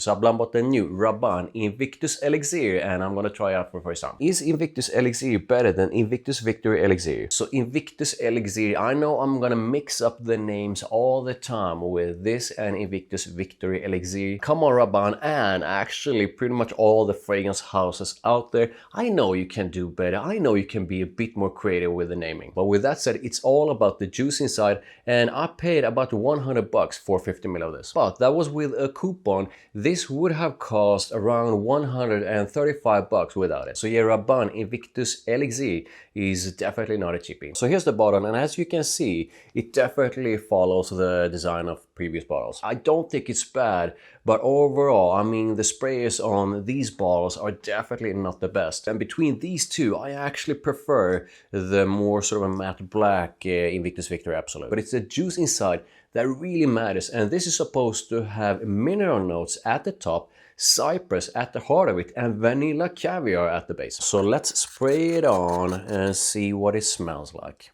So I've bought the new Rabanne Invictus Elixir and I'm gonna try out for the first time. Is Invictus Elixir better than Invictus Victory Elixir? So Invictus Elixir, I know I'm gonna mix up the names all the time with this and Invictus Victory Elixir. Come on Rabanne, and actually pretty much all the fragrance houses out there, I know you can do better. I know you can be a bit more creative with the naming. But with that said, it's all about the juice inside, and I paid about 100 bucks for 50 ml of this. But that was with a coupon. This would have cost around 135 bucks without it. So yeah, Rabanne Invictus Elixir is definitely not a cheapie. So here's the bottle, and as you can see, it definitely follows the design of previous bottles. I don't think it's bad, but overall, I mean, the sprays on these bottles are definitely not the best. And between these two, I actually prefer the more sort of a matte black Invictus Victory Absolute. But it's the juice inside that really matters, and this is supposed to have mineral notes at the top, cypress at the heart of it, and vanilla caviar at the base. So let's spray it on and see what it smells like.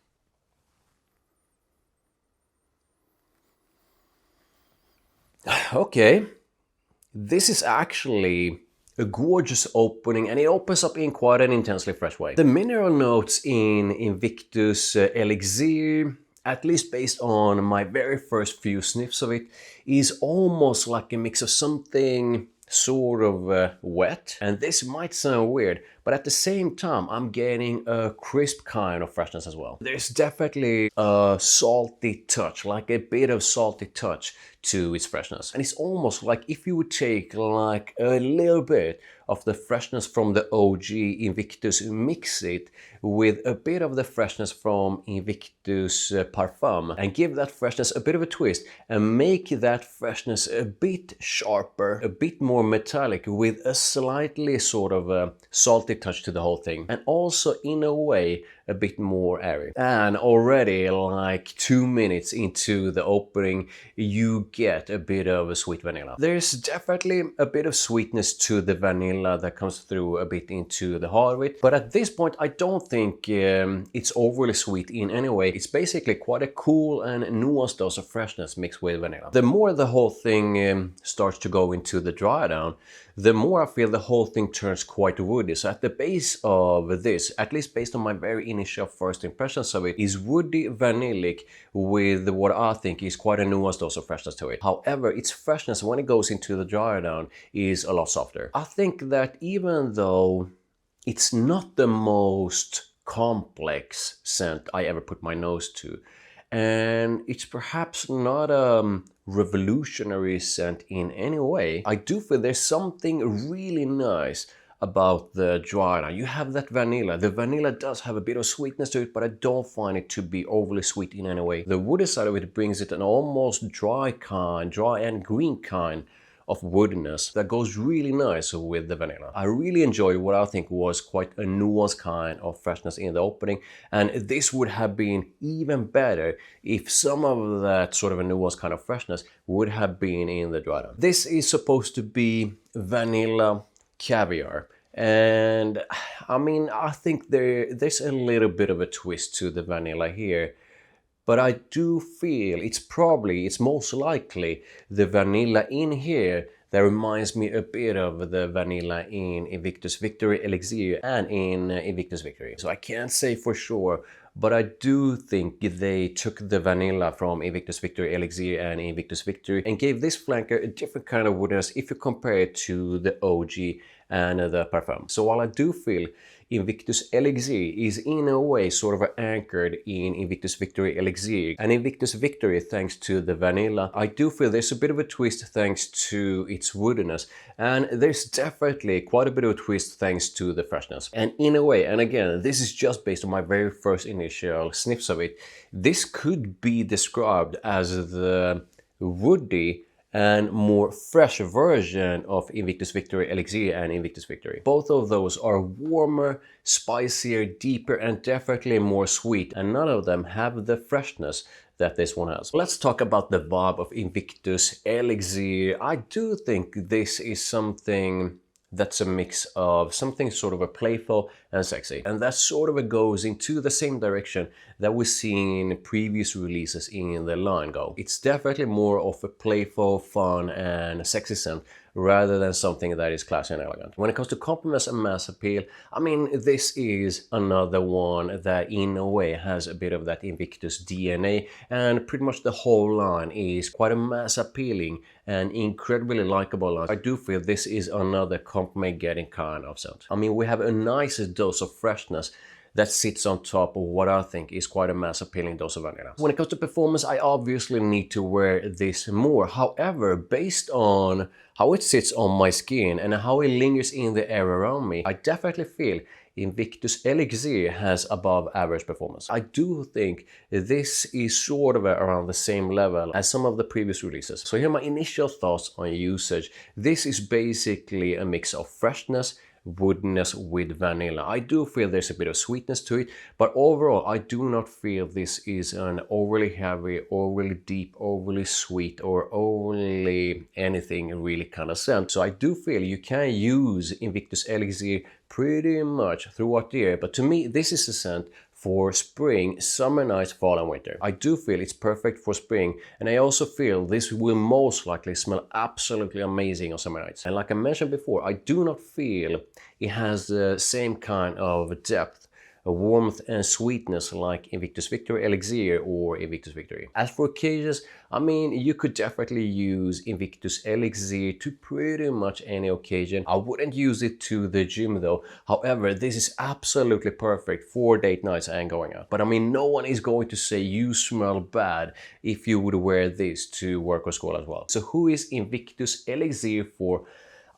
Okay, this is actually a gorgeous opening, and it opens up in quite an intensely fresh way. The mineral notes in Invictus Elixir, at least based on my very first few sniffs of it, is almost like a mix of something sort of wet. And this might sound weird, but at the same time, I'm getting a crisp kind of freshness as well. There's definitely a salty touch, like a bit of salty touch to its freshness. And it's almost like if you would take like a little bit of the freshness from the OG Invictus, mix it with a bit of the freshness from Invictus Parfum and give that freshness a bit of a twist and make that freshness a bit sharper, a bit more metallic with a slightly sort of salty touch to the whole thing, and also in a way a bit more airy. And already like 2 minutes into the opening, you get a bit of a sweet vanilla. There's definitely a bit of sweetness to the vanilla that comes through a bit into the heart of it, but at this point I don't think it's overly sweet in any way. It's basically quite a cool and nuanced dose of freshness mixed with vanilla. The more the whole thing starts to go into the dry down, the more I feel the whole thing turns quite woody. So at the base of this, at least based on my very initial first impressions of it, is woody vanillic with what I think is quite a nuanced dose of freshness to it. However, its freshness when it goes into the dry down is a lot softer. I think that even though it's not the most complex scent I ever put my nose to, and it's perhaps not a revolutionary scent in any way, I do feel there's something really nice about the dry down. You have that vanilla. The vanilla does have a bit of sweetness to it, but I don't find it to be overly sweet in any way. The woody side of it brings it an almost dry and green kind of woodiness that goes really nice with the vanilla. I really enjoyed what I think was quite a nuanced kind of freshness in the opening, and this would have been even better if some of that sort of a nuanced kind of freshness would have been in the dry down. This is supposed to be vanilla caviar, and I mean, I think there's a little bit of a twist to the vanilla here. But I do feel it's most likely the vanilla in here that reminds me a bit of the vanilla in Invictus Victory Elixir and in Invictus Victory. So I can't say for sure, but I do think they took the vanilla from Invictus Victory Elixir and Invictus Victory and gave this flanker a different kind of woodiness if you compare it to the OG and the Parfum. So while I do feel Invictus Elixir is in a way sort of anchored in Invictus Victory Elixir and Invictus Victory thanks to the vanilla, I do feel there's a bit of a twist thanks to its woodiness, and there's definitely quite a bit of a twist thanks to the freshness. And in a way, and again, this is just based on my very first initial sniffs of it, this could be described as the woody and more fresh version of Invictus Victory Elixir and Invictus Victory. Both of those are warmer, spicier, deeper, and definitely more sweet, and none of them have the freshness that this one has. Let's talk about the vibe of Invictus Elixir. I do think this is something that's a mix of something sort of a playful and sexy, and that sort of goes into the same direction that we've seen in previous releases in the line go. It's definitely more of a playful, fun and sexy scent rather than something that is classy and elegant. When it comes to compliments and mass appeal, I mean, this is another one that in a way has a bit of that Invictus DNA, and pretty much the whole line is quite a mass appealing and incredibly likable line. I do feel this is another compliment getting kind of scent. I mean, we have a nice dose of freshness that sits on top of what I think is quite a mass appealing dose of vanilla. When it comes to performance, I obviously need to wear this more. However, based on how it sits on my skin and how it lingers in the air around me, I definitely feel Invictus Elixir has above average performance. I do think this is sort of around the same level as some of the previous releases. So here are my initial thoughts on usage. This is basically a mix of freshness, woodiness with vanilla. I do feel there's a bit of sweetness to it, but overall I do not feel this is an overly heavy, overly deep, overly sweet, or overly anything really kind of scent. So I do feel you can use Invictus Elixir pretty much throughout the year, but to me this is a scent for spring, summer nights, fall and winter. I do feel it's perfect for spring, and I also feel this will most likely smell absolutely amazing on summer nights. And like I mentioned before, I do not feel it has the same kind of depth, warmth and sweetness like Invictus Victory Elixir or Invictus Victory. As for occasions, I mean, you could definitely use Invictus Elixir to pretty much any occasion. I wouldn't use it to the gym though. However, this is absolutely perfect for date nights and going out. But I mean, no one is going to say you smell bad if you would wear this to work or school as well. So who is Invictus Elixir for?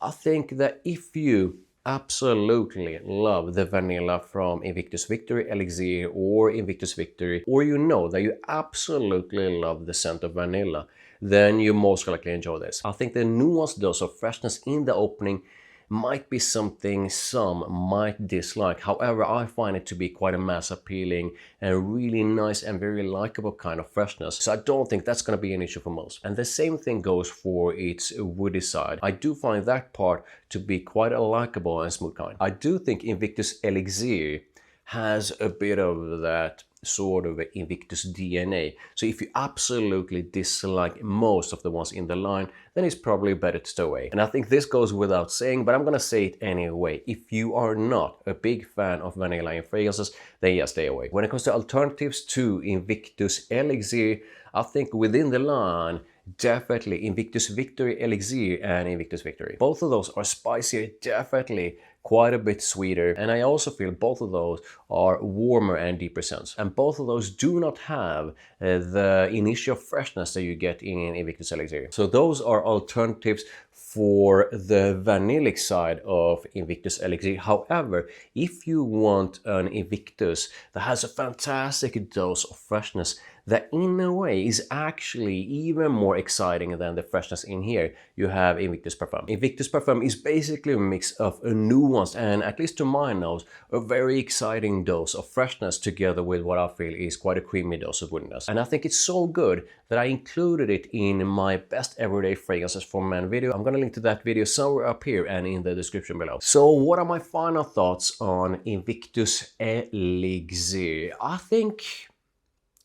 I think that if you absolutely love the vanilla from Invictus Victory Elixir or Invictus Victory, or you know that you absolutely love the scent of vanilla, then you most likely enjoy this. I think the nuanced dose of freshness in the opening might be something some might dislike. However, I find it to be quite a mass appealing and really nice and very likable kind of freshness. So I don't think that's going to be an issue for most. And the same thing goes for its woody side. I do find that part to be quite a likable and smooth kind. I do think Invictus Elixir has a bit of that sort of Invictus DNA. So if you absolutely dislike most of the ones in the line, then it's probably better to stay away. And I think this goes without saying, but I'm gonna say it anyway. If you are not a big fan of vanilla in fragrances, then yeah, stay away. When it comes to alternatives to Invictus Elixir, I think within the line, definitely Invictus Victory Elixir and Invictus Victory. Both of those are spicier, definitely quite a bit sweeter, and I also feel both of those are warmer and deeper scents. And both of those do not have the initial freshness that you get in Invictus Elixir. So those are alternatives for the vanillic side of Invictus Elixir. However, if you want an Invictus that has a fantastic dose of freshness that in a way is actually even more exciting than the freshness in here, you have Invictus Parfum. Invictus Parfum is basically a mix of a nuanced and, at least to my nose, a very exciting dose of freshness together with what I feel is quite a creamy dose of woodiness. And I think it's so good that I included it in my best everyday fragrances for men video. I'm gonna link to that video somewhere up here and in the description below. So what are my final thoughts on Invictus Elixir? I think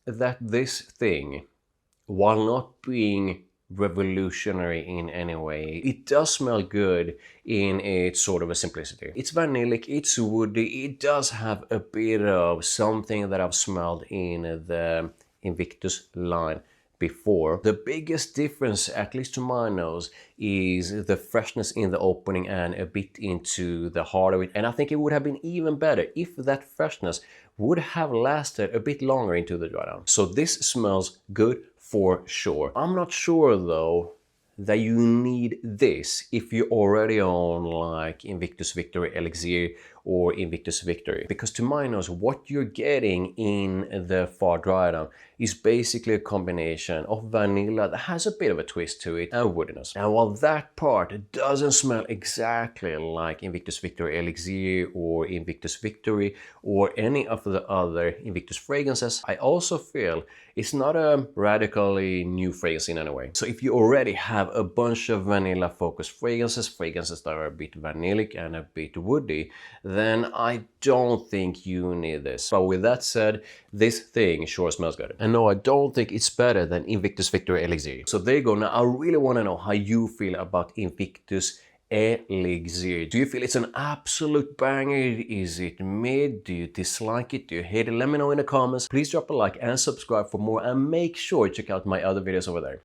that this thing, while not being revolutionary in any way, it does smell good in its sort of a simplicity. It's vanillic, it's woody, it does have a bit of something that I've smelled in the Invictus line before. The biggest difference, at least to my nose, is the freshness in the opening and a bit into the heart of it. And I think it would have been even better if that freshness would have lasted a bit longer into the dry down. So this smells good for sure. I'm not sure though that you need this if you already own like Invictus Victory Elixir or Invictus Victory, because to my nose what you're getting in the far dry down is basically a combination of vanilla that has a bit of a twist to it and woodiness. And while that part doesn't smell exactly like Invictus Victory Elixir or Invictus Victory or any of the other Invictus fragrances, I also feel it's not a radically new fragrance in any way. So if you already have have a bunch of vanilla focused fragrances that are a bit vanillic and a bit woody, then I don't think you need this. But with that said, this thing sure smells good. And no, I don't think it's better than Invictus Victory Elixir. So there you go. Now I really want to know how you feel about Invictus Elixir. Do you feel it's an absolute banger? Is it mid? Do you dislike it? Do you hate it? Let me know in the comments. Please drop a like and subscribe for more, and make sure to check out my other videos over there.